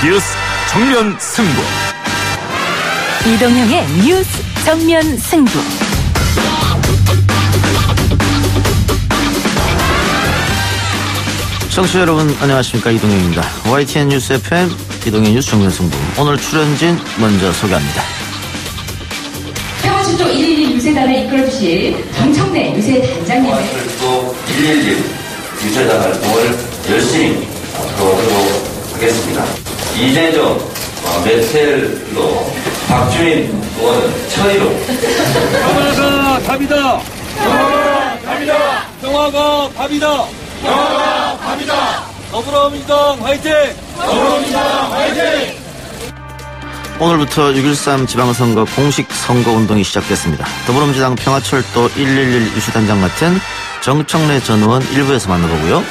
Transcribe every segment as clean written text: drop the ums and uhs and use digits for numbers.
뉴스 정면 승부. 이동형의 뉴스 정면 승부. 청취자 여러분 안녕하십니까, 이동형입니다. YTN 뉴스 FM 이동형 뉴스 정면 승부. 오늘 출연진 먼저 소개합니다. 평화철도 111 유세단을 이끌어주실 정청래 유세단장님. 평화철도 111 유세단 활동을 열심히 앞으로하도록 하겠습니다. 이재정, 메텔로, 박주민 의원은 처리로. 평화가 답이다. 평화가 답이다. 평화가 답이다. 평화가 답이다. 더불어민주당 화이팅. 더불어민주당 화이팅. 오늘부터 6.13 지방선거 공식 선거운동이 시작됐습니다. 더불어민주당 평화철도 111 유세단장 맡은 정청래 전 의원 1부에서 만나보고요.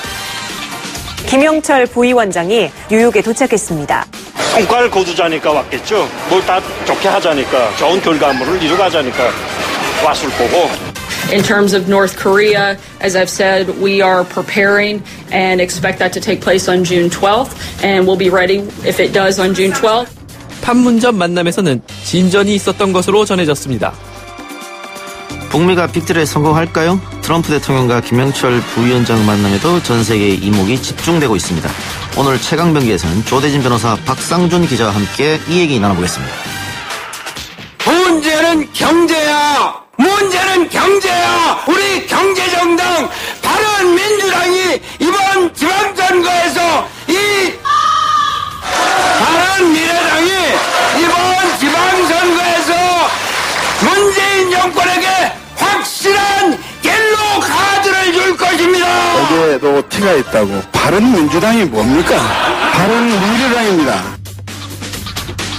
김영철 부위원장이 뉴욕에 도착했습니다. 성과를 거두자니까 왔겠죠. 뭘 다 좋게 하자니까, 좋은 결과물을 이루가자니까 왔을 거고. In terms of North Korea, as I've said, we are preparing and expect that to take place on June 12th, and we'll be ready if it does on June 12th. 판문점 만남에서는 진전이 있었던 것으로 전해졌습니다. 북미가 빅딜에 성공할까요? 트럼프 대통령과 김영철 부위원장 만남에도 전 세계의 이목이 집중되고 있습니다. 오늘 최강병기에서는 조대진 변호사, 박상준 기자와 함께 이 얘기 나눠보겠습니다. 문제는 경제야! 문제는 경제야! 우리 경제정당 바른민주당이 이번 지방선거에서 바른미래당이 이번 지방선거에서 문재인 정권에게 확실한 옐로우 카드를 줄 것입니다. 여기에도 티가 있다고. 바른민주당이 뭡니까? 바른미래당입니다.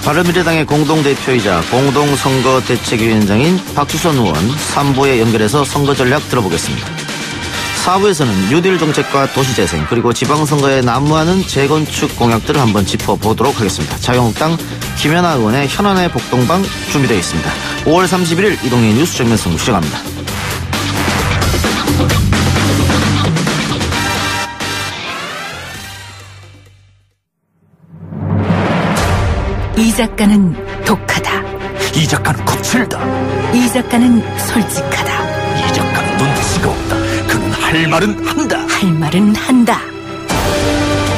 바른미래당의 공동대표이자 공동선거대책위원장인 박주선 의원 3부에 연결해서 선거 전략 들어보겠습니다. 4부에서는 뉴딜 정책과 도시재생, 그리고 지방선거에 난무하는 재건축 공약들을 한번 짚어보도록 하겠습니다. 자유한국당 김연아 의원의 현안의 복동방 준비되어 있습니다. 5월 31일 이동의 뉴스 정면 승부 시작합니다. 이 작가는 독하다. 이 작가는 거칠다. 이 작가는 솔직하다. 이 작가는 눈치가 없다. 그는 할 말은 한다. 할 말은 한다.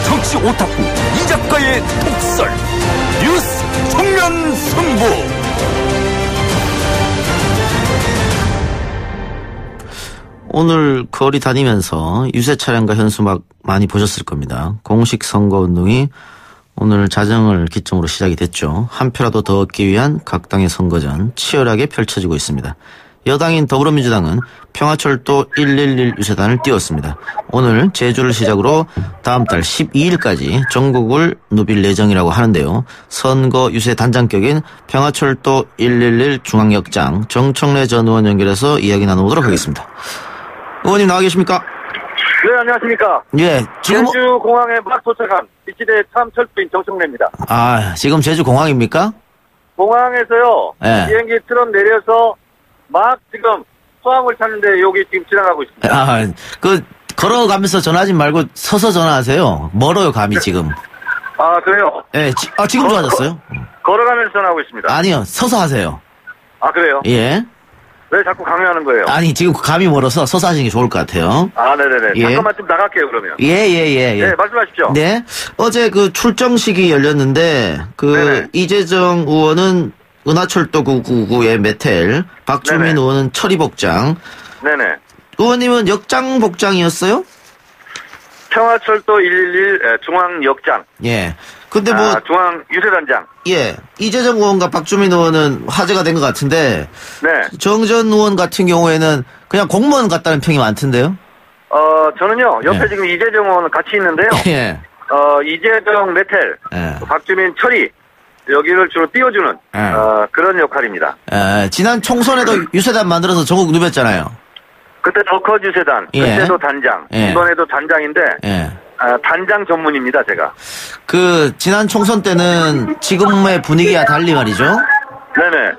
정치 오타쿠 이 작가의 독설. 뉴스 정면 승부. 오늘 거리 다니면서 유세 차량과 현수막 많이 보셨을 겁니다. 공식 선거운동이 오늘 자정을 기점으로 시작이 됐죠. 한 표라도 더 얻기 위한 각 당의 선거전 치열하게 펼쳐지고 있습니다. 여당인 더불어민주당은 평화철도 111 유세단을 띄웠습니다. 오늘 제주를 시작으로 다음 달 12일까지 전국을 누빌 예정이라고 하는데요. 선거 유세 단장격인 평화철도 111 중앙역장 정청래 전 의원 연결해서 이야기 나눠보도록 하겠습니다. 의원님 나와 계십니까? 네, 안녕하십니까. 예, 지금 제주 공항에 막 도착한 비치대 참철도인 정청래입니다. 아, 지금 제주 공항입니까? 공항에서요. 예. 비행기 트럭 내려서 막 지금 소함을 찾는데 여기 지금 지나가고 있습니다. 아, 걸어가면서 전화하지 말고 서서 전화하세요. 멀어요, 감이 지금. 아, 그래요? 예, 지금 좋아졌어요? 걸어가면서 전화하고 있습니다. 아니요, 서서 하세요. 아, 그래요? 예. 왜 자꾸 강요하는 거예요? 아니, 지금 감이 멀어서 서서 하시는 게 좋을 것 같아요. 아, 네네네. 예. 잠깐만 좀 나갈게요, 그러면. 예. 네, 말씀하십시오. 네. 어제 출정식이 열렸는데, 네네. 이재정 의원은 은하철도 999의 메텔, 박주민 네네. 의원은 처리복장. 네네. 의원님은 역장복장이었어요? 평화철도 111 중앙역장. 예. 근데 중앙 유세단장. 예. 이재정 의원과 박주민 의원은 화제가 된 것 같은데, 네. 정전 의원 같은 경우에는 그냥 공무원 같다는 평이 많던데요? 저는요, 옆에 예. 지금 이재정 의원은 같이 있는데요. 예. 이재정 메텔, 예. 박주민 철이, 여기를 주로 띄워주는, 그런 역할입니다. 지난 총선에도 유세단 만들어서 전국 누볐잖아요. 그때 더커 유세단, 예. 그때도 단장, 예. 이번에도 단장인데, 예. 단장 전문입니다, 제가. 지난 총선 때는 지금의 분위기와 달리 말이죠. 네네.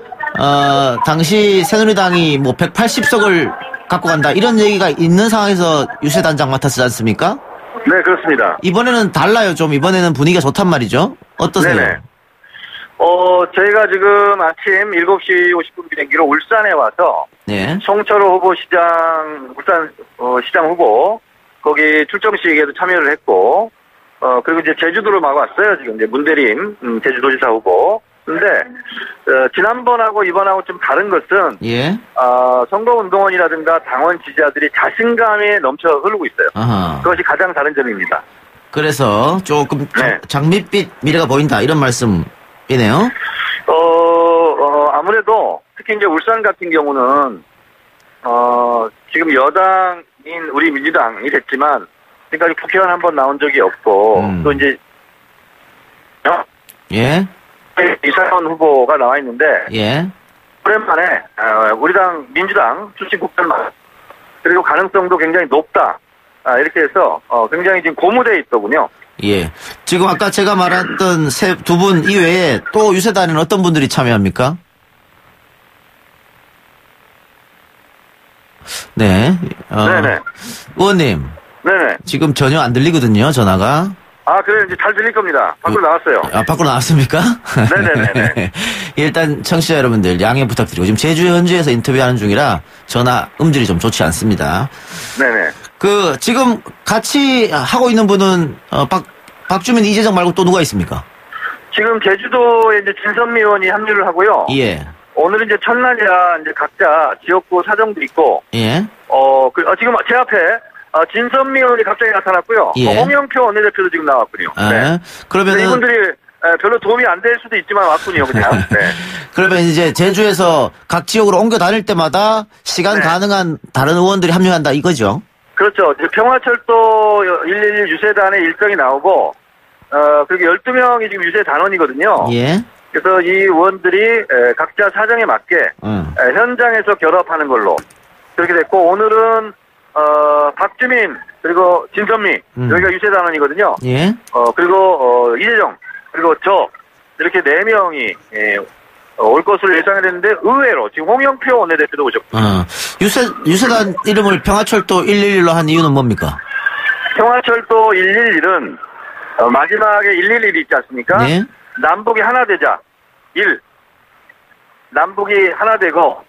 당시 새누리당이 180석을 갖고 간다 이런 얘기가 있는 상황에서 유세단장 맡았지 않습니까? 네, 그렇습니다. 이번에는 달라요, 좀. 이번에는 분위기가 좋단 말이죠. 어떠세요? 네네. 저희가 지금 아침 7시 50분 비행기로 울산에 와서 네. 송철호 후보 울산 시장 후보 거기 출정식에도 참여를 했고 그리고 이제 제주도로 막 왔어요. 지금 이제 문대림 제주도지사 후보. 근데 지난번하고 이번하고 좀 다른 것은 예. 선거운동원이라든가 당원 지지자들이 자신감에 넘쳐 흐르고 있어요. 아하. 그것이 가장 다른 점입니다. 그래서 조금 네. 장밋빛 미래가 보인다 이런 말씀이네요. 아무래도 특히 이제 울산 같은 경우는 지금 여당인 우리 민주당이 됐지만 지금까지 국회의원 한 번 나온 적이 없고 또 이제 예. 이상원 후보가 나와 있는데 예. 오랜만에 우리 당 민주당 출신 국회의원 그리고 가능성도 굉장히 높다. 이렇게 해서 굉장히 지금 고무되어 있더군요. 예. 지금 아까 제가 말했던 두 분 이외에 또 유세단에는 어떤 분들이 참여합니까? 네. 네네. 의원님. 네네. 지금 전혀 안 들리거든요, 전화가. 그래, 이제 잘 들릴 겁니다. 밖으로 나왔어요. 밖으로 나왔습니까? 네네네. 일단 청취자 여러분들 양해 부탁드리고 지금 제주 현지에서 인터뷰하는 중이라 전화 음질이 좀 좋지 않습니다. 네네. 지금 같이 하고 있는 분은 박주민, 이재정 말고 또 누가 있습니까? 지금 제주도에 이제 진선미 의원이 합류를 하고요. 예. 오늘은 이제 첫날이라 이제 각자 지역구 사정도 있고. 예. 지금 제 앞에 진선미 의원이 갑자기 나타났고요. 예. 홍영표 원내대표도 지금 나왔군요. 네. 그러면은 이분들이 별로 도움이 안 될 수도 있지만 왔군요, 그냥. 네. 그러면 이제 제주에서 각 지역으로 옮겨 다닐 때마다 시간 가능한 다른 의원들이 합류한다 이거죠? 그렇죠. 평화철도 111 유세단의 일정이 나오고, 그리고 12명이 지금 유세 단원이거든요. 예. 그래서 이 의원들이 각자 사정에 맞게 현장에서 결합하는 걸로 그렇게 됐고, 오늘은 박주민 그리고 진선미 여기가 유세 단원이거든요. 예. 그리고 이재정 그리고 저 이렇게 4명이 올 것으로 예상했는데 의외로 지금 홍영표 원내대표도 오셨고. 유세단 이름을 평화철도 111로 한 이유는 뭡니까? 평화철도 111은 마지막에 111이 있지 않습니까? 네. 남북이 하나 되자. 1. 남북이 하나 되고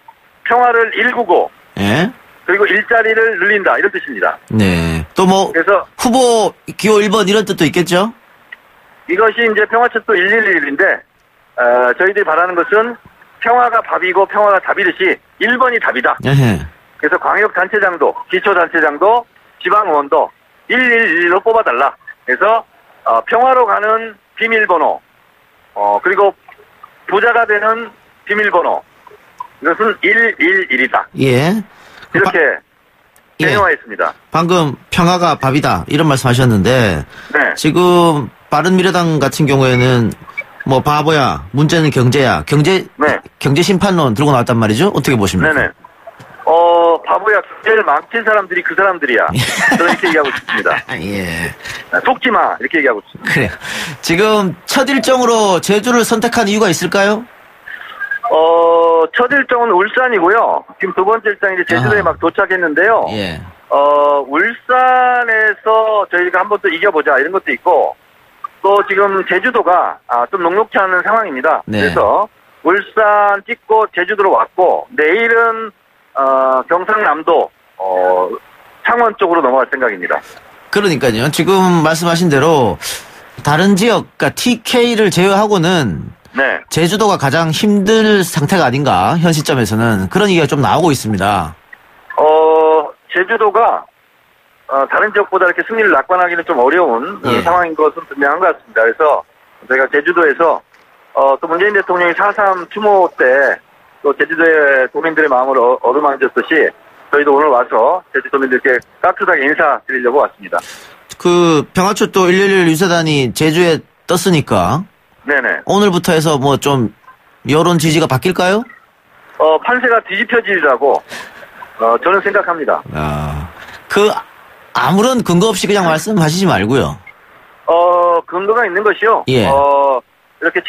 평화를 일구고. 예. 그리고 일자리를 늘린다. 이런 뜻입니다. 네. 또 그래서 후보 기호 1번 이런 뜻도 있겠죠? 이것이 이제 평화철도 111인데 저희들이 바라는 것은 평화가 밥이고 평화가 답이듯이 1번이 답이다. 그래서 광역단체장도 기초단체장도 지방의원도 111로 뽑아달라. 그래서 평화로 가는 비밀번호 그리고 부자가 되는 비밀번호 이것은 111이다. 예. 이렇게 개념화했습니다. 방금 평화가 밥이다 이런 말씀하셨는데 네. 지금 바른미래당 같은 경우에는 바보야 문제는 경제야 경제 심판론 들고 나왔단 말이죠. 어떻게 보십니까? 네네. 바보야 경제를 망친 사람들이 그 사람들이야. 저는 이렇게 얘기하고 싶습니다. 예. 속지 마 이렇게 얘기하고 싶습니다. 그래요. 지금 첫 일정으로 제주를 선택한 이유가 있을까요? 첫 일정은 울산이고요. 지금 두 번째 일정이 이제 제주도에 막 도착했는데요. 예. 울산에서 저희가 한번 또 이겨보자 이런 것도 있고 또 지금 제주도가 좀 녹록지 않은 상황입니다. 네. 그래서 울산 찍고 제주도로 왔고 내일은 경상남도 창원 쪽으로 넘어갈 생각입니다. 그러니까요. 지금 말씀하신 대로 다른 지역, 그러니까 TK를 제외하고는 네. 제주도가 가장 힘들 상태가 아닌가 현 시점에서는 그런 얘기가 좀 나오고 있습니다. 제주도가 다른 지역보다 이렇게 승리를 낙관하기는 좀 어려운 상황인 것은 분명한 것 같습니다. 그래서 저희가 제주도에서 또 문재인 대통령이 4.3 추모 때 또 제주도의 도민들의 마음을 어루만졌듯이 저희도 오늘 와서 제주도민들께 따뜻하게 인사드리려고 왔습니다. 평화철도 111 유세단이 제주에 떴으니까 네네. 오늘부터 해서 좀 여론 지지가 바뀔까요? 판세가 뒤집혀지리라고 저는 생각합니다. 아무런 근거 없이 그냥 말씀하시지 말고요. 근거가 있는 것이요. 예. 이렇게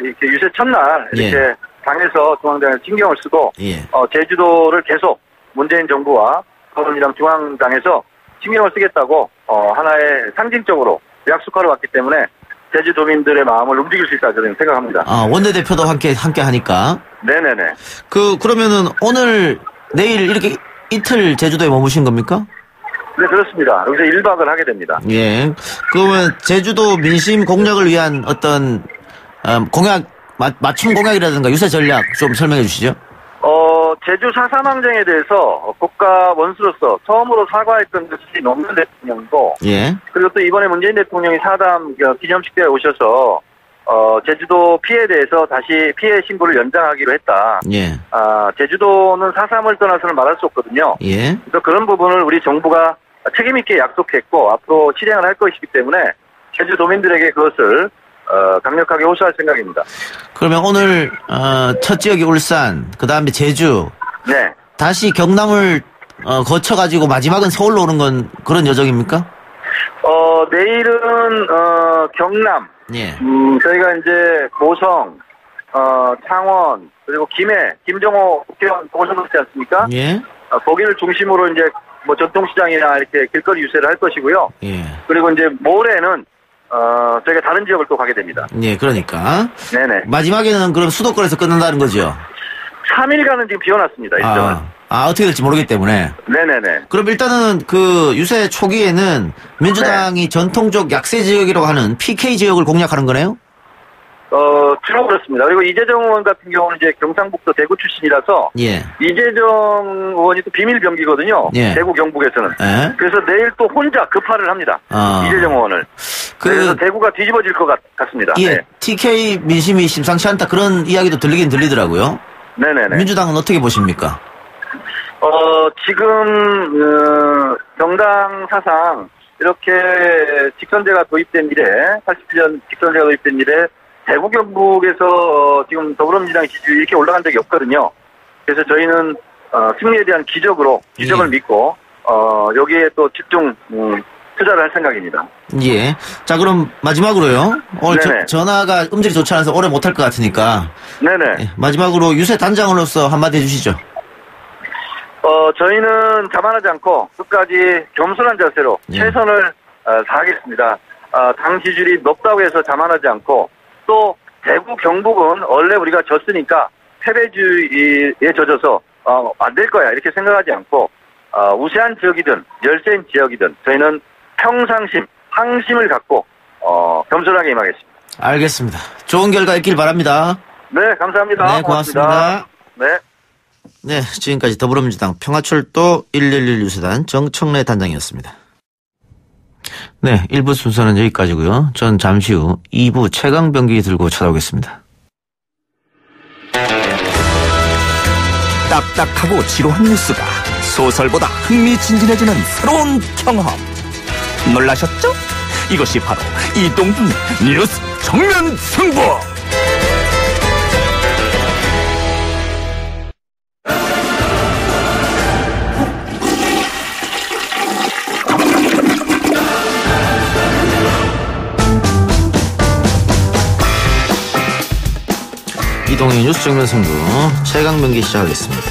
이렇게 유세 첫날 이렇게 당에서 중앙당에 신경을 쓰고 제주도를 계속 문재인 정부와 더불어민주당 중앙당에서 신경을 쓰겠다고 하나의 상징적으로 약속하러 왔기 때문에 제주도민들의 마음을 움직일 수 있다 저는 생각합니다. 원내대표도 함께 하니까. 네네네. 그러면은 오늘 내일 이렇게 이틀 제주도에 머무신 겁니까? 네, 그렇습니다. 여기서 1박을 하게 됩니다. 예. 그러면 제주도 민심 공략을 위한 어떤 공약, 맞춤 공약이라든가 유세 전략 좀 설명해 주시죠. 제주 4.3 항쟁에 대해서 국가 원수로서 처음으로 사과했던 것이 노무현 대통령이고, 예. 그리고 또 이번에 문재인 대통령이 4.3 기념식대에 오셔서 제주도 피해에 대해서 다시 피해 신고를 연장하기로 했다. 예. 제주도는 4.3을 떠나서는 말할 수 없거든요. 예. 그래서 그런 부분을 우리 정부가 책임있게 약속했고 앞으로 실행을 할 것이기 때문에 제주도민들에게 그것을 강력하게 호소할 생각입니다. 그러면 오늘 첫 지역이 울산, 그 다음에 제주. 네. 다시 경남을 거쳐가지고 마지막은 서울로 오는 건 그런 여정입니까? 내일은 경남. 예. 저희가 이제 고성, 창원, 그리고 김해, 김정호 국회의원 오셨지 않습니까? 예. 거기를 중심으로 이제 뭐 전통시장이나 이렇게 길거리 유세를 할 것이고요. 예. 그리고 이제 모레는 저희가 다른 지역을 또 가게 됩니다. 예, 그러니까. 네네. 마지막에는 그럼 수도권에서 끝난다는 거죠? 3일간은 지금 비워놨습니다, 일정은. 어떻게 될지 모르기 때문에. 네네네. 그럼 일단은 그 유세 초기에는 민주당이 전통적 약세 지역이라고 하는 PK 지역을 공략하는 거네요? 주로 그렇습니다. 그리고 이재정 의원 같은 경우는 이제 경상북도 대구 출신이라서. 예. 이재정 의원이 또 비밀 병기거든요. 예. 대구 경북에서는. 예. 그래서 내일 또 혼자 급파를 합니다. 이재정 의원을. 그래서 대구가 뒤집어질 것 같습니다. 예. 네. TK 민심이 심상치 않다 그런 이야기도 들리긴 들리더라고요. 네네네. 민주당은 어떻게 보십니까? 지금 정당 사상 이렇게 직선제가 도입된 이래 87년 직선제가 도입된 이래 대구 경북에서 지금 더불어민주당 지지율이 이렇게 올라간 적이 없거든요. 그래서 저희는 승리에 대한 기적을 믿고 여기에 또 집중 투자를 할 생각입니다. 예. 자, 그럼 마지막으로요. 오늘 전화가 음질이 좋지 않아서 오래 못할 것 같으니까. 네네. 예, 마지막으로 유세 단장으로서 한마디 해주시죠. 저희는 자만하지 않고 끝까지 겸손한 자세로 최선을 다하겠습니다. 당 지지율이 높다고 해서 자만하지 않고 또 대구 경북은 원래 우리가 졌으니까 패배주의에 젖어서 안 될 거야 이렇게 생각하지 않고 우세한 지역이든 열세인 지역이든 저희는 평상심, 항심을 갖고 겸손하게 임하겠습니다. 알겠습니다. 좋은 결과 있길 바랍니다. 네, 감사합니다. 네, 고맙습니다. 네. 네, 지금까지 더불어민주당 평화철도 111 유세단 정청래 단장이었습니다. 네, 1부 순서는 여기까지고요. 전 잠시 후 2부 최강병기 들고 찾아오겠습니다. 딱딱하고 지루한 뉴스가 소설보다 흥미진진해지는 새로운 경험. 놀라셨죠? 이것이 바로 이동준의 뉴스 정면 승부. 이동의 뉴스 정면 승부 최강병기 시작하겠습니다.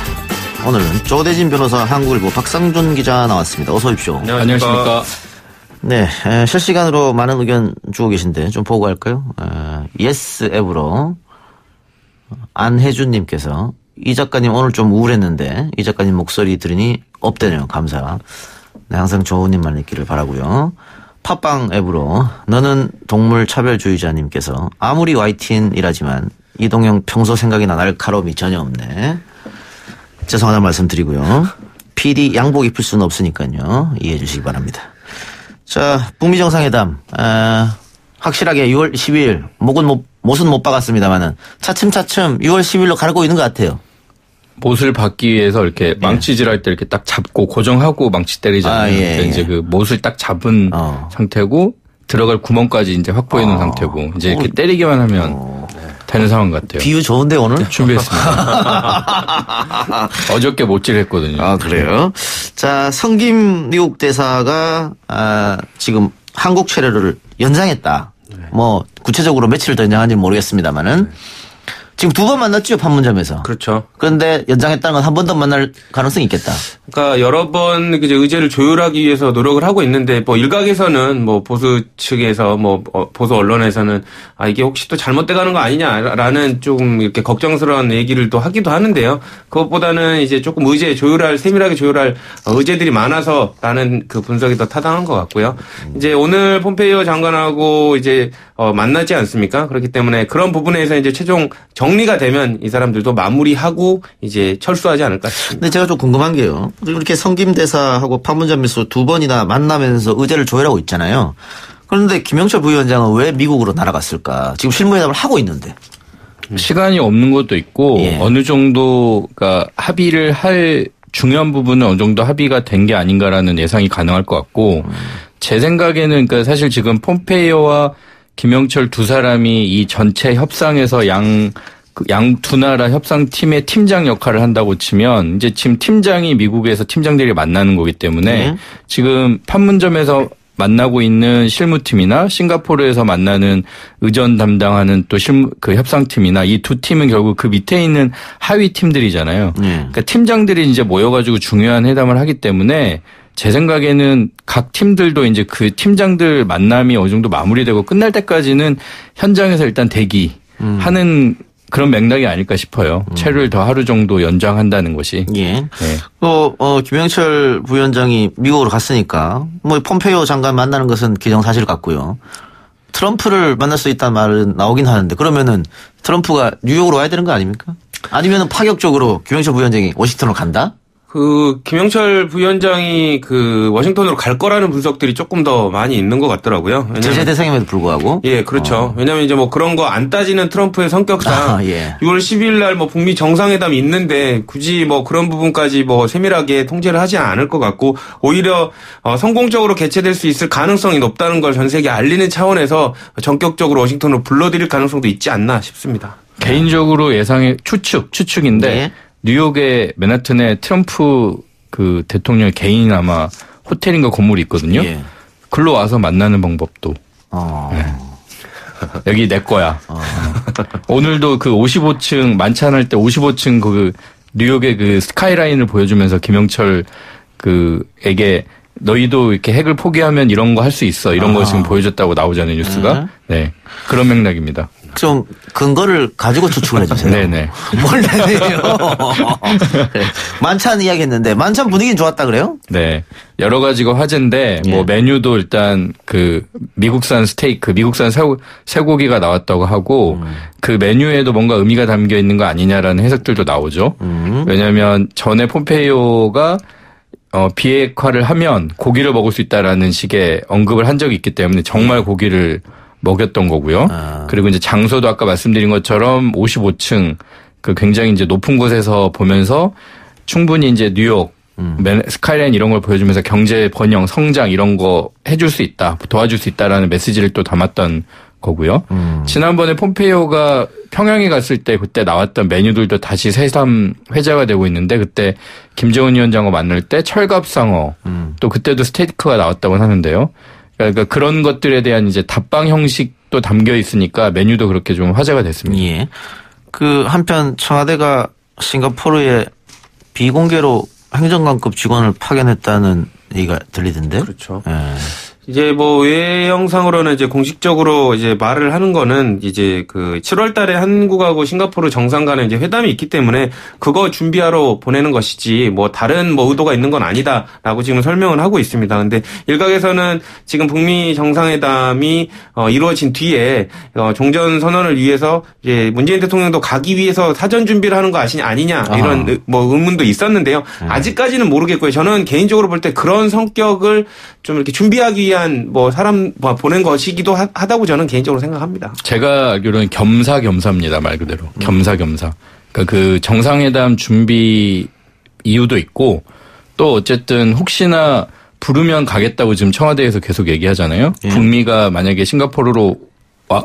오늘은 조대진 변호사 한국일보 박상준 기자 나왔습니다. 어서 오십시오. 네, 안녕하십니까. 네, 실시간으로 많은 의견 주고 계신데 좀 보고 갈까요? 예스 앱으로 안혜준님께서 이 작가님 오늘 좀 우울했는데 이 작가님 목소리 들으니 업되네요. 감사. 네, 항상 좋은 일만 있기를 바라고요. 팟빵 앱으로 너는 동물 차별주의자님께서 아무리 YTN이라지만 이동형 평소 생각이나 날카로움이 전혀 없네. 죄송하다는 말씀 드리고요. PD 양복 입을 수는 없으니까요. 이해해 주시기 바랍니다. 자, 북미 정상회담 확실하게 6월 12일 못은 못 박았습니다만은 차츰차츰 6월 10일로 가고 있는 것 같아요. 못을 박기 위해서 이렇게 망치질할 때 이렇게 딱 잡고 고정하고 망치 때리잖아요. 그러니까 이제 그 못을 딱 잡은 상태고 들어갈 구멍까지 이제 확보해 놓은 상태고 이제 이렇게 때리기만 하면 되는 상황 같아요. 비유 좋은데 오늘? 준비했습니다. 어저께 못질했거든요. 아, 그래요? 자, 성김 미국 대사가 지금 한국 체류를 연장했다. 뭐 구체적으로 며칠 더 연장한지 모르겠습니다만은 지금 2번 만났죠, 판문점에서. 그렇죠. 그런데 연장했다는 건 한 번 더 만날 가능성이 있겠다. 그러니까 여러 번 이제 의제를 조율하기 위해서 노력을 하고 있는데 뭐 일각에서는 뭐 보수 측에서 뭐 보수 언론에서는 이게 혹시 또 잘못돼가는 거 아니냐라는 조금 이렇게 걱정스러운 얘기를 또 하기도 하는데요. 그것보다는 이제 조금 세밀하게 조율할 의제들이 많아서라는 그 분석이 더 타당한 것 같고요. 이제 오늘 폼페이오 장관하고 이제 만나지 않습니까? 그렇기 때문에 그런 부분에서 이제 최종 정리가 되면 이 사람들도 마무리하고 이제 철수하지 않을까 싶습니다. 근데 제가 좀 궁금한 게요. 이렇게 성김대사하고 판문점에서 2번이나 만나면서 의제를 조율하고 있잖아요. 그런데 김영철 부위원장은 왜 미국으로 날아갔을까? 지금 실무회담을 하고 있는데. 시간이 없는 것도 있고 어느 정도가 합의를 할 중요한 부분은 어느 정도 합의가 된 게 아닌가라는 예상이 가능할 것 같고 제 생각에는 그러니까 사실 지금 폼페이오와 김영철 두 사람이 이 전체 협상에서 양 두 나라 협상팀의 팀장 역할을 한다고 치면 이제 지금 팀장이 미국에서 팀장들이 만나는 거기 때문에 지금 판문점에서 만나고 있는 실무팀이나 싱가포르에서 만나는 의전 담당하는 또 그 협상팀이나 이 두 팀은 결국 그 밑에 있는 하위 팀들이잖아요. 그러니까 팀장들이 이제 모여가지고 중요한 회담을 하기 때문에 제 생각에는 각 팀들도 이제 그 팀장들 만남이 어느 정도 마무리되고 끝날 때까지는 현장에서 일단 대기하는 그런 맥락이 아닐까 싶어요. 체류를 더 하루 정도 연장한다는 것이. 예. 네. 김영철 부위원장이 미국으로 갔으니까 뭐 폼페이오 장관 만나는 것은 기정사실 같고요. 트럼프를 만날 수 있다는 말은 나오긴 하는데 그러면은 트럼프가 뉴욕으로 와야 되는 거 아닙니까? 아니면은 파격적으로 김영철 부위원장이 워싱턴으로 간다? 김영철 부위원장이 워싱턴으로 갈 거라는 분석들이 조금 더 많이 있는 것 같더라고요. 제재 대상임에도 불구하고. 예, 그렇죠. 왜냐면 이제 뭐 그런 거 안 따지는 트럼프의 성격상 6월 10일 날 뭐 북미 정상회담이 있는데 굳이 뭐 그런 부분까지 뭐 세밀하게 통제를 하지 않을 것 같고 오히려 성공적으로 개최될 수 있을 가능성이 높다는 걸 전 세계에 알리는 차원에서 전격적으로 워싱턴으로 불러들일 가능성도 있지 않나 싶습니다. 개인적으로 예상의 추측인데 뉴욕의 맨하튼에 트럼프 그 대통령의 개인 아마 호텔인가 건물이 있거든요. 글로 와서 만나는 방법도. 네. 여기 내 거야. 오늘도 그 55층 만찬할 때 55층 그 뉴욕의 그 스카이라인을 보여주면서 김영철 에게 너희도 이렇게 핵을 포기하면 이런 거 할 수 있어. 이런 거 지금 보여줬다고 나오잖아요, 뉴스가. 네. 그런 맥락입니다. 좀 근거를 가지고 추측을 해주세요. 네네. 뭘 내세요? 네. 만찬 이야기했는데 만찬 분위기는 좋았다 그래요? 네. 여러 가지가 화제인데 뭐 메뉴도 일단 그 미국산 스테이크, 미국산 쇠고기가 나왔다고 하고 그 메뉴에도 뭔가 의미가 담겨 있는 거 아니냐라는 해석들도 나오죠. 왜냐하면 전에 폼페이오가 비핵화를 하면 고기를 먹을 수 있다라는 식의 언급을 한 적이 있기 때문에 정말 고기를 먹였던 거고요. 그리고 이제 장소도 아까 말씀드린 것처럼 55층 그 굉장히 이제 높은 곳에서 보면서 충분히 이제 뉴욕 스카이라인 이런 걸 보여주면서 경제 번영, 성장 이런 거 해줄 수 있다, 도와줄 수 있다라는 메시지를 또 담았던 거고요. 지난번에 폼페이오가 평양에 갔을 때 그때 나왔던 메뉴들도 다시 새삼 회자가 되고 있는데 그때 김정은 위원장과 만날 때 철갑상어 또 그때도 스테이크가 나왔다고 하는데요. 그러니까 그런 것들에 대한 이제 답방 형식도 담겨 있으니까 메뉴도 그렇게 좀 화제가 됐습니다. 예. 한편 청와대가 싱가포르에 비공개로 행정관급 직원을 파견했다는 얘기가 들리던데. 그렇죠. 예. 이제 뭐 외형상으로는 이제 공식적으로 이제 말을 하는 거는 이제 7월 달에 한국하고 싱가포르 정상 간에 이제 회담이 있기 때문에 그거 준비하러 보내는 것이지 뭐 다른 뭐 의도가 있는 건 아니다라고 지금 설명을 하고 있습니다. 근데 일각에서는 지금 북미 정상회담이 이루어진 뒤에 종전 선언을 위해서 이제 문재인 대통령도 가기 위해서 사전 준비를 하는 거 아니냐 이런 뭐 의문도 있었는데요. 아직까지는 모르겠고요. 저는 개인적으로 볼 때 그런 성격을 좀 이렇게 준비하기 위한 뭐 사람 보낸 것이기도 하다고 저는 개인적으로 생각합니다. 제가 알기로는 겸사겸사입니다. 말 그대로. 겸사겸사. 그러니까 그 정상회담 준비 이유도 있고 또 어쨌든 혹시나 부르면 가겠다고 지금 청와대에서 계속 얘기하잖아요. 북미가 만약에 싱가포르로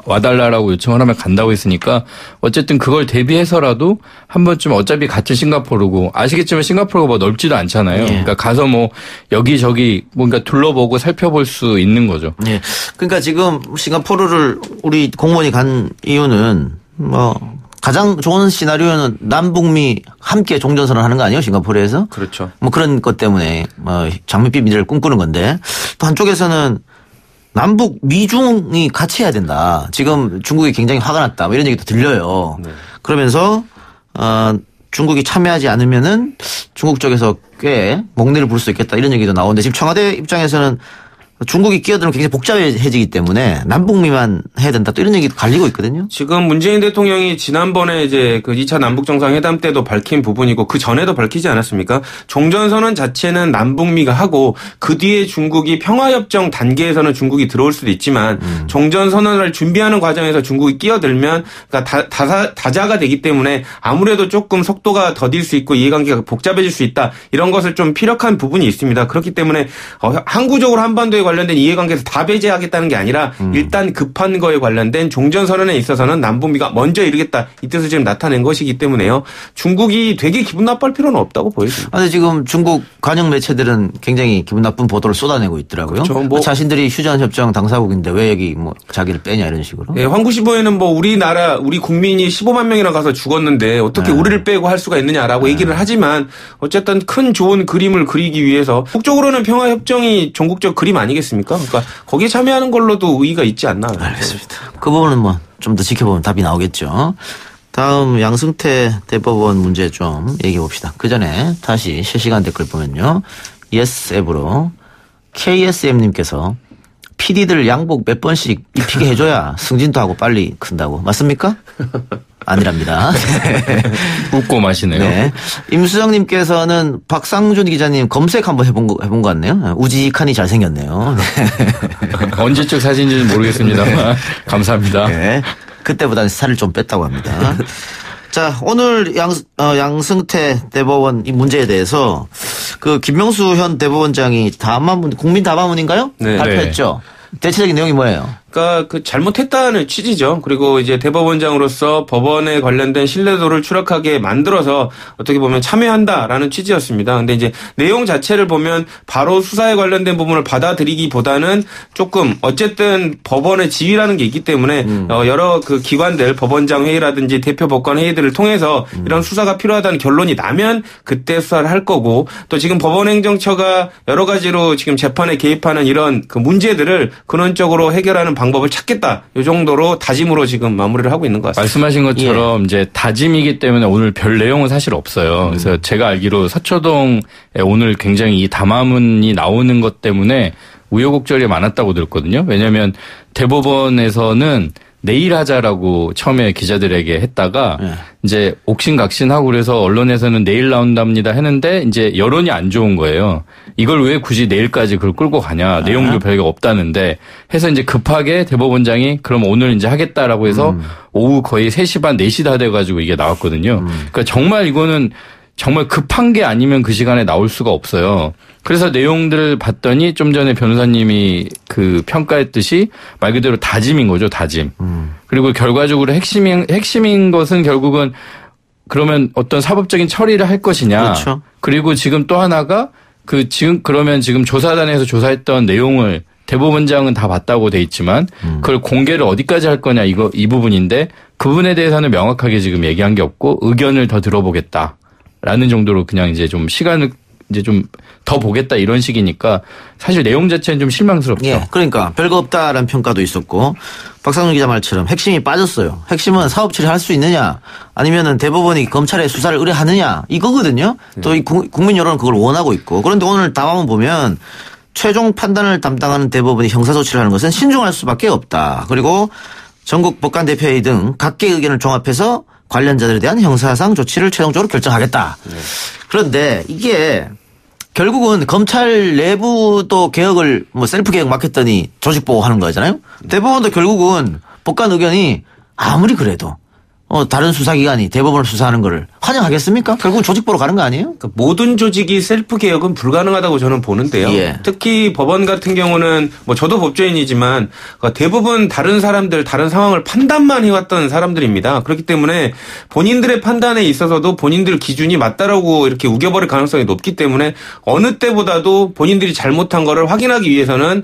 와달라라고 요청을 하면 간다고 했으니까 어쨌든 그걸 대비해서라도 한 번쯤 어차피 같은 싱가포르고 아시겠지만 싱가포르가 뭐 넓지도 않잖아요. 그러니까 가서 뭐 여기저기 뭔가 둘러보고 살펴볼 수 있는 거죠. 그러니까 지금 싱가포르를 우리 공무원이 간 이유는 뭐 가장 좋은 시나리오는 남북미 함께 종전선언 하는 거 아니에요? 싱가포르에서? 그렇죠. 뭐 그런 것 때문에 장밋빛 미래를 꿈꾸는 건데 또 한쪽에서는 남북 미중이 같이 해야 된다. 지금 중국이 굉장히 화가 났다. 뭐 이런 얘기도 들려요. 네. 그러면서 중국이 참여하지 않으면은 중국 쪽에서 꽤 목리를 부를 수 있겠다. 이런 얘기도 나오는데 지금 청와대 입장에서는 중국이 끼어들면 굉장히 복잡해지기 때문에 남북미만 해야 된다. 또 이런 얘기도 갈리고 있거든요. 지금 문재인 대통령이 지난번에 이제 그 2차 남북정상회담 때도 밝힌 부분이고 그 전에도 밝히지 않았습니까? 종전선언 자체는 남북미가 하고 그 뒤에 중국이 평화협정 단계에서는 중국이 들어올 수도 있지만 종전선언을 준비하는 과정에서 중국이 끼어들면 그러니까 다자가 되기 때문에 아무래도 조금 속도가 더딜 수 있고 이해관계가 복잡해질 수 있다. 이런 것을 좀 피력한 부분이 있습니다. 그렇기 때문에 항구적으로 한반도에 관련된 이해관계에서 다 배제하겠다는 게 아니라 일단 급한 거에 관련된 종전선언에 있어서는 남북미가 먼저 이르겠다. 이 뜻을 지금 나타낸 것이기 때문에요. 중국이 되게 기분 나빠할 필요는 없다고 보여집니다. 그런데 지금 중국 관영 매체들은 굉장히 기분 나쁜 보도를 쏟아내고 있더라고요. 그렇죠. 자신들이 휴전협정 당사국인데 왜 여기 뭐 자기를 빼냐 이런 식으로. 네, 황구시보에는 뭐 우리 국민이 15만 명이나 가서 죽었는데 어떻게 우리를 빼고 할 수가 있느냐라고 얘기를 하지만 어쨌든 큰 좋은 그림을 그리기 위해서 북쪽으로는 평화협정이 전국적 그림 아니겠습니까? 그러니까 거기에 참여하는 걸로도 의의가 있지 않나. 알겠습니다. 그 부분은 뭐 좀 더 지켜보면 답이 나오겠죠. 다음 양승태 대법원 문제 좀 얘기해 봅시다. 그 전에 다시 실시간 댓글 보면요. 예스 앱으로 KSM님께서 PD들 양복 몇 번씩 입히게 해줘야 승진도 하고 빨리 큰다고. 맞습니까? 아니랍니다. 웃고 마시네요. 네. 임수정님께서는 박상준 기자님 검색 한번 해본 것 같네요. 우직하니 잘생겼네요. 언제적 사진인지는 모르겠습니다만 감사합니다. 네. 그때보다는 살을 좀 뺐다고 합니다. 자, 오늘 양승태 대법원 이 문제에 대해서 그 김명수 현 대법원장이 국민 담화문인가요? 네. 발표했죠. 대체적인 내용이 뭐예요? 그러니까 그 잘못했다는 취지죠. 그리고 이제 대법원장으로서 법원에 관련된 신뢰도를 추락하게 만들어서 어떻게 보면 참여한다라는 취지였습니다. 근데 이제 내용 자체를 보면 바로 수사에 관련된 부분을 받아들이기보다는 조금 어쨌든 법원의 지위라는 게 있기 때문에 여러 그 기관들 법원장 회의라든지 대표 법관 회의들을 통해서 이런 수사가 필요하다는 결론이 나면 그때 수사를 할 거고 또 지금 법원행정처가 여러 가지로 지금 재판에 개입하는 이런 그 문제들을 근원적으로 해결하는 방법을 찾겠다. 이 정도로 다짐으로 지금 마무리를 하고 있는 것 같습니다. 말씀하신 것처럼 이제 다짐이기 때문에 오늘 별 내용은 사실 없어요. 그래서 제가 알기로 서초동에 오늘 굉장히 이 담화문이 나오는 것 때문에 우여곡절이 많았다고 들었거든요. 왜냐하면 대법원에서는 내일 하자라고 처음에 기자들에게 했다가 이제 옥신각신하고 그래서 언론에서는 내일 나온답니다 했는데 이제 여론이 안 좋은 거예요. 이걸 왜 굳이 내일까지 그걸 끌고 가냐. 내용도 별게 없다는데 해서 이제 급하게 대법원장이 그럼 오늘 이제 하겠다라고 해서 오후 거의 3시 반 4시 다 돼가지고 이게 나왔거든요. 그러니까 정말 이거는 정말 급한 게 아니면 그 시간에 나올 수가 없어요. 그래서 내용들을 봤더니 좀 전에 변호사님이 그 평가했듯이 말 그대로 다짐인 거죠, 다짐. 그리고 결과적으로 핵심인 것은 결국은 그러면 어떤 사법적인 처리를 할 것이냐. 그렇죠. 그리고 지금 또 하나가 그러면 지금 조사단에서 조사했던 내용을 대법원장은 다 봤다고 돼 있지만 그걸 공개를 어디까지 할 거냐 이 부분인데 그 부분에 대해서는 명확하게 지금 얘기한 게 없고 의견을 더 들어보겠다. 라는 정도로 그냥 이제 좀 시간을 이제 좀 더 보겠다 이런 식이니까 사실 내용 자체는 좀 실망스럽죠. 예, 그러니까 별거 없다라는 평가도 있었고 박상준 기자 말처럼 핵심이 빠졌어요. 핵심은 사업 처리할 수 있느냐 아니면은 대법원이 검찰에 수사를 의뢰하느냐 이거거든요. 또 이 국민 여론은 그걸 원하고 있고 그런데 오늘 담화문 보면 최종 판단을 담당하는 대법원이 형사조치를 하는 것은 신중할 수밖에 없다. 그리고 전국 법관대표회의 등 각계의 의견을 종합해서 관련자들에 대한 형사상 조치를 최종적으로 결정하겠다. 그런데 이게 결국은 검찰 내부도 개혁을 셀프 개혁 맡겼더니 조직 보호하는 거잖아요. 대법원도 결국은 법관 의견이 아무리 그래도 다른 수사기관이 대법원을 수사하는 거를 환영하겠습니까? 결국은 조직 보러 가는 거 아니에요? 그러니까 모든 조직이 셀프 개혁은 불가능하다고 저는 보는데요. 예. 특히 법원 같은 경우는 뭐 저도 법조인이지만 대부분 다른 사람들, 다른 상황을 판단만 해왔던 사람들입니다. 그렇기 때문에 본인들의 판단에 있어서도 본인들 기준이 맞다라고 이렇게 우겨버릴 가능성이 높기 때문에 어느 때보다도 본인들이 잘못한 거를 확인하기 위해서는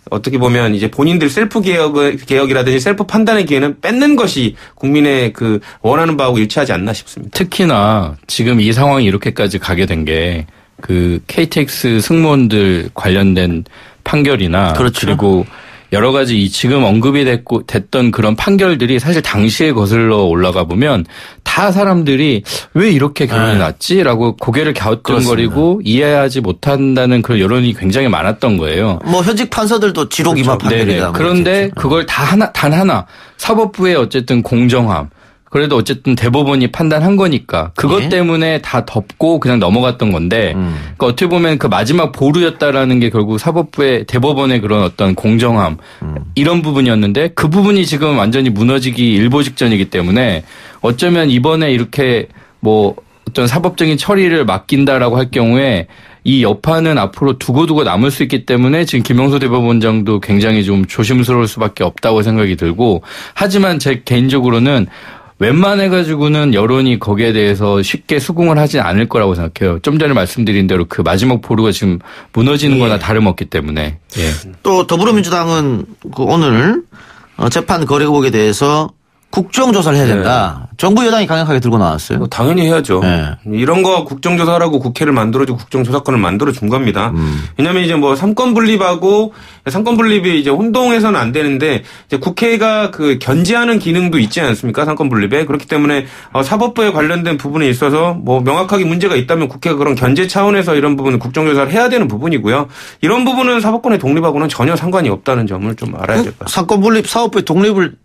어떻게 보면 이제 본인들 셀프 개혁이라든지 셀프 판단의 기회는 뺏는 것이 국민의 그 원하는 바하고 일치하지 않나 싶습니다. 특히나 지금 이 상황이 이렇게까지 가게 된 게 그 KTX 승무원들 관련된 판결이나 그렇죠. 그리고 여러 가지 지금 언급이 됐던 그런 판결들이 사실 당시에 거슬러 올라가 보면 다 사람들이 왜 이렇게 결론이 났지라고 고개를 갸우뚱거리고 이해하지 못한다는 그런 여론이 굉장히 많았던 거예요. 뭐 현직 판사들도 지록 임하 판결이다. 그런데 그걸 단 하나 사법부의 어쨌든 공정함. 그래도 어쨌든 대법원이 판단한 거니까 그것 때문에 다 덮고 그냥 넘어갔던 건데 그러니까 어떻게 보면 그 마지막 보루였다라는 게 결국 사법부의 대법원의 그런 어떤 공정함 이런 부분이었는데 그 부분이 지금 완전히 무너지기 일보 직전이기 때문에 어쩌면 이번에 이렇게 뭐 어떤 사법적인 처리를 맡긴다라고 할 경우에 이 여파는 앞으로 두고두고 남을 수 있기 때문에 지금 김영수 대법원장도 굉장히 좀 조심스러울 수밖에 없다고 생각이 들고 하지만 제 개인적으로는 웬만해가지고는 여론이 거기에 대해서 쉽게 수긍을 하진 않을 거라고 생각해요. 좀 전에 말씀드린 대로 그 마지막 보루가 지금 무너지는 거나 다름없기 때문에. 예. 또 더불어민주당은 그 오늘 재판 거래 의혹에 대해서 국정조사를 해야 된다. 정부 여당이 강력하게 들고 나왔어요. 당연히 해야죠. 이런 거 국정조사라고 국회를 만들어주고 국정조사권을 만들어준 겁니다. 왜냐하면 이제 뭐 삼권 분립하고 삼권 분립이 이제 혼동해서는 안 되는데 이제 국회가 그 견제하는 기능도 있지 않습니까? 삼권 분립에. 그렇기 때문에 사법부에 관련된 부분에 있어서 뭐 명확하게 문제가 있다면 국회가 그런 견제 차원에서 이런 부분은 국정조사를 해야 되는 부분이고요. 이런 부분은 사법권의 독립하고는 전혀 상관이 없다는 점을 좀 알아야 될 것 같습니다. 삼권 분립 사법부의 독립을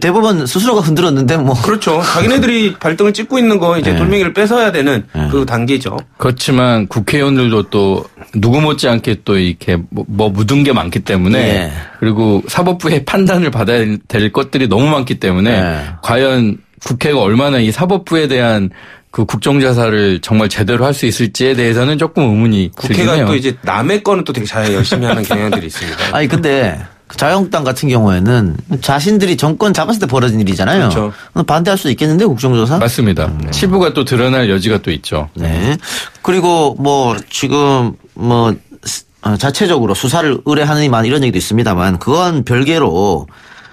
대법원 스스로가 흔들었는데 뭐. 그렇죠. 자기네들이 발등을 찍고 있는 거 이제 돌멩이를 뺏어야 되는 그 단계죠. 그렇지만 국회의원들도 또 누구 못지않게 또 이렇게 뭐 묻은 게 많기 때문에 그리고 사법부의 판단을 받아야 될 것들이 너무 많기 때문에 과연 국회가 얼마나 이 사법부에 대한 그 국정조사를 정말 제대로 할 수 있을지에 대해서는 조금 의문이 들긴 해요. 국회가 또 이제 남의 거는 또 되게 잘 열심히 하는 경향들이 있습니다. 아니 근데 자유한국당 같은 경우에는 자신들이 정권 잡았을 때 벌어진 일이잖아요. 그렇죠. 반대할 수도 있겠는데 국정조사? 맞습니다. 치부가 또 드러날 여지가 또 있죠. 네. 그리고 뭐 지금 뭐 자체적으로 수사를 의뢰하느니만 이런 얘기도 있습니다만 그건 별개로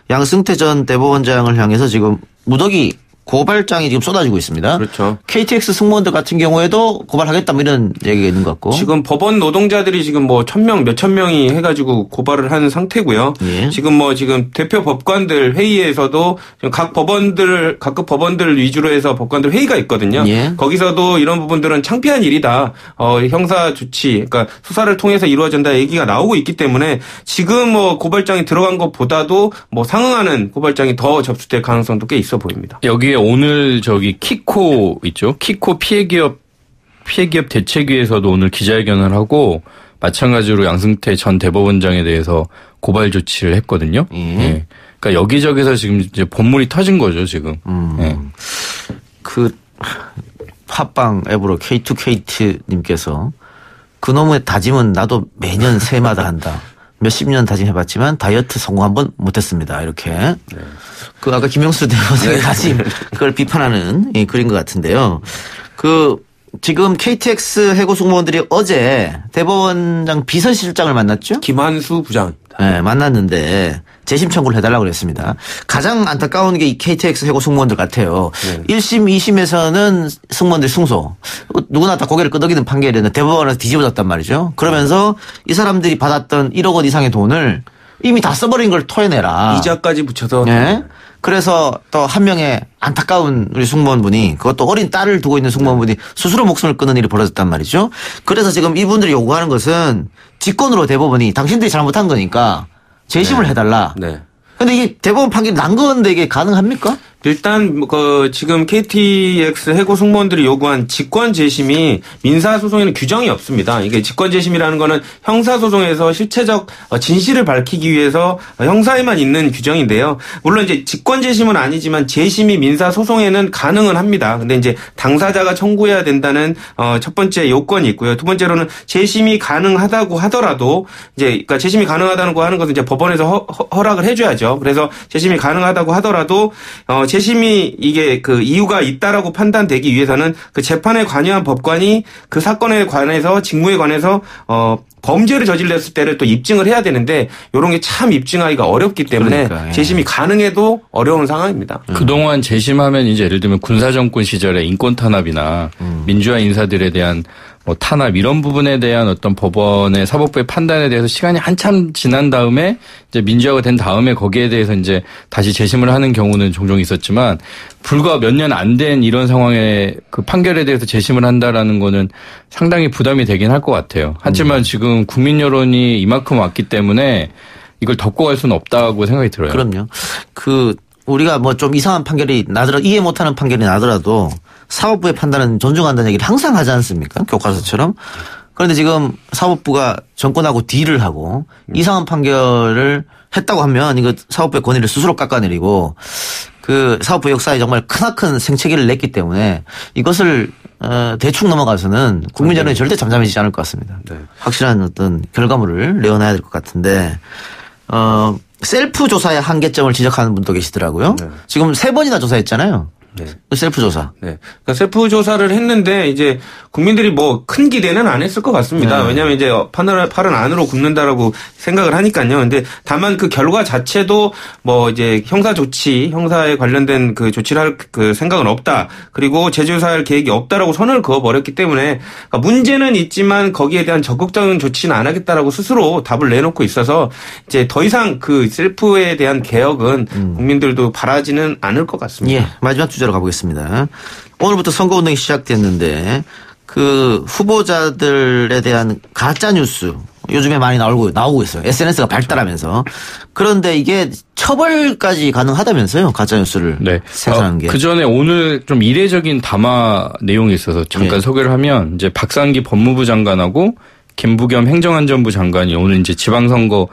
양승태 전 대법원장을 향해서 지금 무더기 고발장이 지금 쏟아지고 있습니다. 그렇죠. KTX 승무원들 같은 경우에도 고발하겠다 뭐 이런 얘기가 있는 것 같고. 지금 법원 노동자들이 지금 뭐 1000명, 몇천 명이 해가지고 고발을 한 상태고요. 지금 대표 법관들 회의에서도 각급 법원들 위주로 해서 법관들 회의가 있거든요. 거기서도 이런 부분들은 창피한 일이다. 형사 조치, 그러니까 수사를 통해서 이루어진다 얘기가 나오고 있기 때문에 지금 뭐 고발장이 들어간 것보다도 뭐 상응하는 고발장이 더 접수될 가능성도 꽤 있어 보입니다. 여기에 오늘 키코 있죠. 키코 피해기업 대책위에서도 오늘 기자회견을 하고 마찬가지로 양승태 전 대법원장에 대해서 고발 조치를 했거든요. 예. 그러니까 여기저기서 지금 이제 본물이 터진 거죠, 지금. 예. 그 팟빵 앱으로 K2KT님께서 그놈의 다짐은 나도 매년 새마다 한다. 몇십 년 다짐해봤지만 다이어트 성공 한번 못했습니다. 이렇게. 그 아까 김영수 대법원장의 다짐 그걸 비판하는 그린 것 같은데요. 지금 KTX 해고 승무원들이 어제 대법원장 비서실장을 만났죠? 김한수 부장입니다. 네, 만났는데 재심 청구를 해달라고 그랬습니다. 가장 안타까운 게 이 KTX 해고 승무원들 같아요. 1심, 2심에서는 승무원들 승소. 누구나 다 고개를 끄덕이는 판결이었는데 대법원에서 뒤집어졌단 말이죠. 그러면서 이 사람들이 받았던 1억 원 이상의 돈을 이미 다 써버린 걸 토해내라. 이자까지 붙여서. 네. 그래서 또 한 명의 안타까운 우리 승무원분이 그것도 어린 딸을 두고 있는 승무원분이 스스로 목숨을 끊는 일이 벌어졌단 말이죠. 그래서 지금 이분들이 요구하는 것은 직권으로 대법원이 당신들이 잘못한 거니까 재심을 해달라. 근데 이게 대법원 판결이 난 건데 이게 가능합니까? 일단 지금 KTX 해고 승무원들이 요구한 직권 재심이 민사 소송에는 규정이 없습니다. 이게 직권 재심이라는 거는 형사 소송에서 실체적 진실을 밝히기 위해서 형사에만 있는 규정인데요. 물론 이제 직권 재심은 아니지만 재심이 민사 소송에는 가능은 합니다. 근데 이제 당사자가 청구해야 된다는 첫 번째 요건이 있고요. 두 번째로는 재심이 가능하다고 하더라도 이제 그러니까 재심이 가능하다는 거 하는 것은 이제 법원에서 허락을 해줘야죠. 그래서 재심이 가능하다고 하더라도 재심이 이게 그 이유가 있다라고 판단되기 위해서는 그 재판에 관여한 법관이 그 사건에 관해서 직무에 관해서 범죄를 저질렀을 때를 또 입증을 해야 되는데 이런 게 참 입증하기가 어렵기 때문에 그러니까, 예. 재심이 가능해도 어려운 상황입니다. 그동안 재심하면 이제 예를 들면 군사정권 시절에 인권 탄압이나 민주화 인사들에 대한 뭐 탄압 이런 부분에 대한 어떤 법원의 사법부의 판단에 대해서 시간이 한참 지난 다음에 이제 민주화가 된 다음에 거기에 대해서 이제 다시 재심을 하는 경우는 종종 있었지만 불과 몇 년 안 된 이런 상황에 그 판결에 대해서 재심을 한다라는 거는 상당히 부담이 되긴 할 것 같아요. 하지만 지금 국민 여론이 이만큼 왔기 때문에 이걸 덮고 갈 수는 없다고 생각이 들어요. 그럼요. 우리가 뭐 좀 이상한 판결이 나더라도 이해 못하는 판결이 나더라도 사법부의 판단은 존중한다는 얘기를 항상 하지 않습니까? 교과서처럼. 그런데 지금 사법부가 정권하고 딜을 하고 이상한 판결을 했다고 하면 이거 사법부의 권위를 스스로 깎아내리고 그 사법부 역사에 정말 크나큰 생채기를 냈기 때문에 이것을 대충 넘어가서는 국민 여론이 절대 잠잠해지지 않을 것 같습니다. 네. 확실한 어떤 결과물을 내어놔야 될 것 같은데 셀프 조사의 한계점을 지적하는 분도 계시더라고요. 네. 지금 3번이나 조사했잖아요. 네. 셀프 조사. 네. 그러니까 셀프 조사를 했는데 이제 국민들이 뭐 큰 기대는 안 했을 것 같습니다. 네. 왜냐하면 이제 팔은 안으로 굽는다라고 생각을 하니까요. 근데 다만 그 결과 자체도 뭐 이제 형사에 관련된 그 조치를 할 그 생각은 없다. 그리고 재조사할 계획이 없다라고 선을 그어버렸기 때문에 그러니까 문제는 있지만 거기에 대한 적극적인 조치는 안 하겠다라고 스스로 답을 내놓고 있어서 이제 더 이상 그 셀프에 대한 개혁은 국민들도 바라지는 않을 것 같습니다. 예. 마지막 주제로 가보겠습니다. 오늘부터 선거운동이 시작됐는데 그 후보자들에 대한 가짜뉴스 요즘에 많이 나오고 있어요. SNS가 발달하면서. 그런데 이게 처벌까지 가능하다면서요. 가짜뉴스를 네. 생산하는 게. 그 전에 오늘 좀 이례적인 담화 내용이 있어서 잠깐 소개를 하면 이제 박상기 법무부 장관하고 김부겸 행정안전부 장관이 오늘 이제 지방선거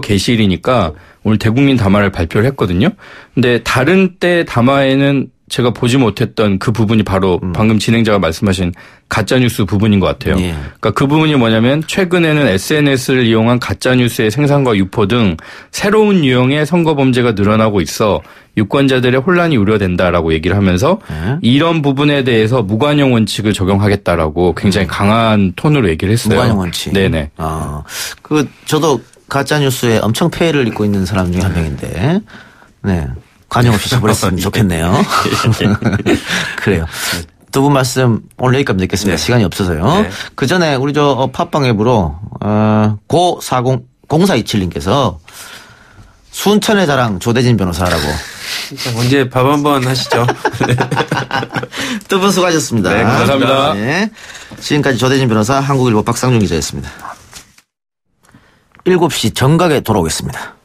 개시일이니까 오늘 대국민 담화를 발표를 했거든요. 근데 다른 때 담화에는 제가 보지 못했던 그 부분이 바로 방금 진행자가 말씀하신 가짜뉴스 부분인 것 같아요. 예. 그러니까 그 부분이 뭐냐면 최근에는 SNS를 이용한 가짜뉴스의 생산과 유포 등 새로운 유형의 선거범죄가 늘어나고 있어 유권자들의 혼란이 우려된다라고 얘기를 하면서 이런 부분에 대해서 무관용 원칙을 적용하겠다라고 굉장히 강한 톤으로 얘기를 했어요. 무관용 원칙. 네네. 저도 가짜뉴스에 엄청 폐해를 입고 있는 사람 중에 한 명인데, 네. 관용 없이 처벌했으면 좋겠네요. 그래요. 두 분 말씀 오늘 여기까지 듣겠습니다. 네. 시간이 없어서요. 네. 그 전에 우리 팟빵 앱으로, 0427님께서 순천의 자랑 조대진 변호사라고. 언제 밥 한번 하시죠. 두 분 수고하셨습니다. 네, 감사합니다. 네. 지금까지 조대진 변호사, 한국일보 박상준 기자였습니다. 7시 정각에 돌아오겠습니다.